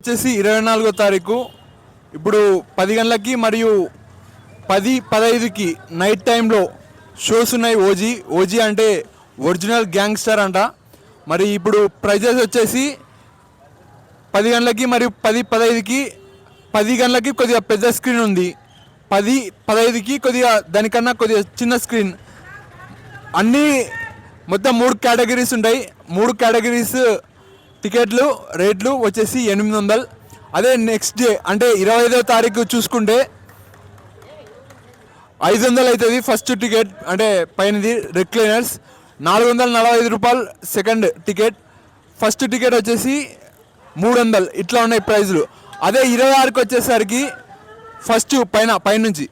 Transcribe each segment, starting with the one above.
వచ్చేసి 24వ తారీఖు ఇప్పుడు 10 గంటలకి మరియు 10:15కి నైట్ టైంలో షోస్ ఉన్నాయి. ఓజీ అంటే ఒరిజినల్ గ్యాంగ్స్టర్ అంట. మరి ఇప్పుడు ప్రైజెస్ వచ్చేసి 10 గంటలకి మరియు 10:15కి 10 గంటలకి కొద్దిగా పెద్ద స్క్రీన్ ఉంది, 10:15కి కొద్దిగా దానికన్నా కొద్దిగా చిన్న స్క్రీన్. అన్నీ మొత్తం 3 కేటగిరీస్ ఉంటాయి. 3 కేటగిరీస్ టికెట్లు రేట్లు వచ్చేసి 800. అదే నెక్స్ట్ డే అంటే 25వ తారీఖు చూసుకుంటే 500 అవుతుంది ఫస్ట్ టికెట్, అంటే పైనది రిక్లైనర్స్. 445 రూపాయలు సెకండ్ టికెట్. ఫస్ట్ టికెట్ వచ్చేసి 300. ఇట్లా ఉన్నాయి ప్రైజులు. అదే 26కి వచ్చేసరికి ఫస్ట్ పైనుంచి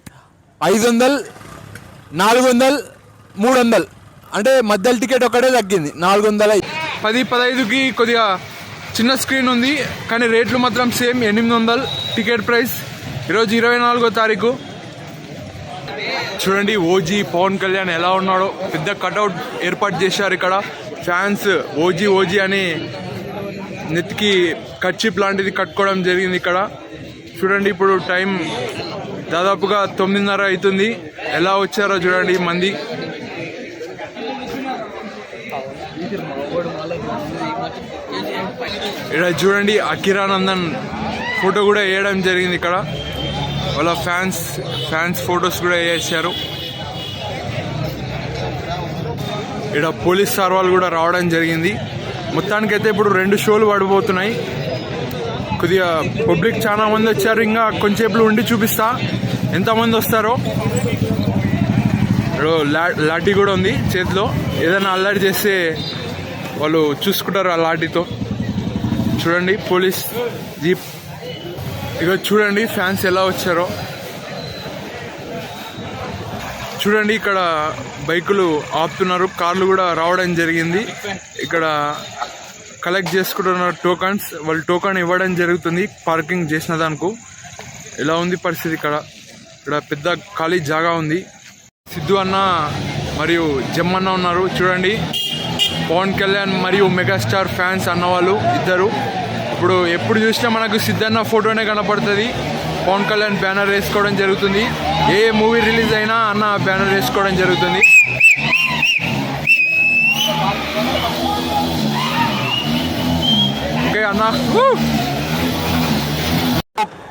500, 400, 300, అంటే మధ్యలో టికెట్ ఒకటే తగ్గింది 400. 10:15కి కొద్దిగా చిన్న స్క్రీన్ ఉంది కానీ రేట్లు మాత్రం సేమ్ 800 టికెట్ ప్రైస్. ఈరోజు 24వ తారీఖు. చూడండి ఓజీ పవన్ కళ్యాణ్ ఎలా ఉన్నాడో. పెద్ద కట్అవుట్ ఏర్పాటు చేశారు ఇక్కడ. ఫ్యాన్స్ ఓజీ అని నెత్తికి కర్చీప్ లాంటిది కట్టుకోవడం జరిగింది ఇక్కడ. చూడండి ఇప్పుడు టైం దాదాపుగా 9:30 అవుతుంది. ఎలా వచ్చారో చూడండి మంది. ఇక్కడ చూడండి అకిరానందన్ ఫోటో కూడా వేయడం జరిగింది ఇక్కడ. వాళ్ళ ఫ్యాన్స్ ఫొటోస్ కూడా వేసారు. ఇక్కడ పోలీస్ సార్ వాళ్ళు కూడా రావడం జరిగింది. మొత్తానికైతే ఇప్పుడు 2 షోలు పడిపోతున్నాయి. కొద్దిగా పబ్లిక్ చాలా మంది వచ్చారు. ఇంకా కొంచెంసేపు ఉండి చూపిస్తా ఎంతమంది వస్తారో. లాఠీ కూడా ఉంది చేతిలో. ఏదైనా అల్లరి చేస్తే వాళ్ళు చూసుకుంటారు ఆ లాఠీతో. చూడండి పోలీస్ జీప్. ఇక చూడండి ఫ్యాన్స్ ఎలా వచ్చారో. చూడండి ఇక్కడ బైకులు ఆపుతున్నారు, కార్లు కూడా రావడం జరిగింది. ఇక్కడ కలెక్ట్ చేసుకుంటున్నారు టోకన్స్. వాళ్ళు టోకన్ ఇవ్వడం జరుగుతుంది పార్కింగ్ చేసిన దానికి. ఎలా ఉంది పరిస్థితి ఇక్కడ. ఇక్కడ పెద్ద ఖాళీ జాగా ఉంది. సిద్ధు అన్న మరియు జమ్మన్న ఉన్నారు. చూడండి పవన్ కళ్యాణ్ మరియు మెగాస్టార్ ఫ్యాన్స్ అన్నవాళ్ళు ఇద్దరు. ఇప్పుడు ఎప్పుడు చూసినా మనకు సిద్ధన్న ఫోటోనే కనపడుతుంది. పవన్ కళ్యాణ్ బ్యానర్ వేసుకోవడం జరుగుతుంది. ఏ మూవీ రిలీజ్ అయినా అన్న బ్యానర్ వేసుకోవడం జరుగుతుంది. ఓకే అన్న,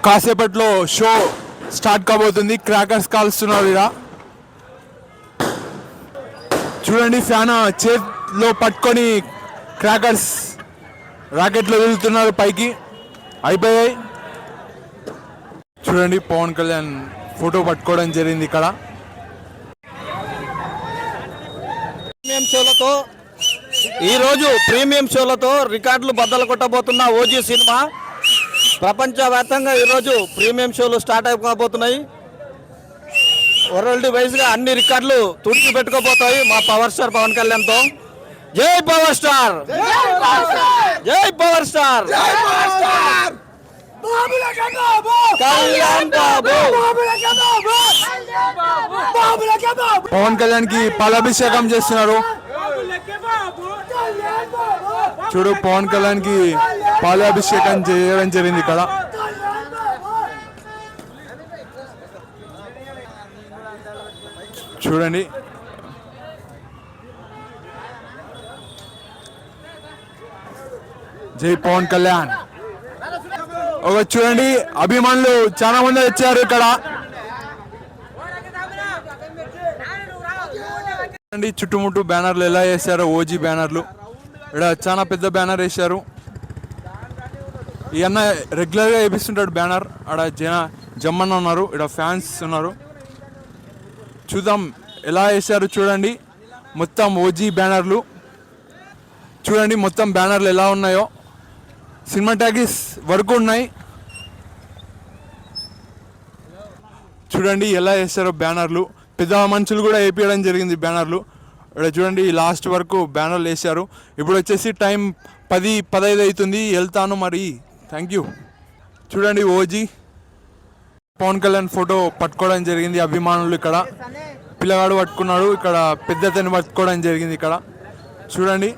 కాసేపట్లో షో స్టార్ట్ కాబోతుంది. క్రాకర్స్ కాల్స్తున్నారు ఇక్కడ. చూడండి ఫ్యాన్ చేతిలో పట్టుకొని క్రాకర్స్ రాకెట్లో వెళ్తున్నారు పైకి. అయిపోయాయి. చూడండి పవన్ కళ్యాణ్ ఫోటో పట్టుకోవడం జరిగింది ఇక్కడ. ఈరోజు ప్రీమియం షోలతో రికార్డులు బద్దలు కొట్టబోతున్న ఓజీ సినిమా. ప్రపంచవ్యాప్తంగా ఈరోజు ప్రీమియం షోలు స్టార్ట్ అయిపోతున్నాయి. వరల్డ్ వైజ్ గా అన్ని రికార్డులు తుడిచి పెట్టుకోబోతాయి మా పవర్ స్టార్ పవన్ కళ్యాణ్ తో. జై పవర్ స్టార్, జై పవర్ స్టార్ కళ్యాణ్ బాబు. పవన్ కళ్యాణ్ కి పాలాభిషేకం చేస్తున్నారు. చూడు పవన్ కళ్యాణ్ కి పాలాభిషేకం చేయడం జరిగింది ఇక్కడ. చూడండి జై పవన్ కళ్యాణ్. చూడండి అభిమానులు చాలా మంది వచ్చారు ఇక్కడ. చుట్టుముట్టు బ్యానర్లు ఎలా వేసారో ఓజీ బ్యానర్లు. ఇక్కడ చాలా పెద్ద బ్యానర్ వేశారు. ఈ అన్న రెగ్యులర్గా వేపిస్తుంటాడు బ్యానర్. ఆడ జమ్మన్న ఉన్నారు, ఇక్కడ ఫ్యాన్స్ ఉన్నారు. చూద్దాం ఎలా వేసారు. చూడండి మొత్తం ఓజీ బ్యానర్లు. చూడండి మొత్తం బ్యానర్లు ఎలా ఉన్నాయో. సినిమాటాకిస్ వరకు ఉన్నాయి. చూడండి ఎలా వేసారో బ్యానర్లు. పెద్ద మనుషులు కూడా వేపించడం జరిగింది బ్యానర్లు. ఇక్కడ చూడండి లాస్ట్ వరకు బ్యానర్లు వేశారు. ఇప్పుడు వచ్చేసి టైం 10:15 అవుతుంది. వెళ్తాను మరి. Thank you. చూడండి ఓజీ పవన్ కళ్యాణ్ ఫోటో పట్టుకోవడం జరిగింది అభిమానులు. ఇక్కడ పిల్లగాడు పట్టుకున్నాడు. ఇక్కడ పెద్దతని పట్టుకోవడం జరిగింది ఇక్కడ. చూడండి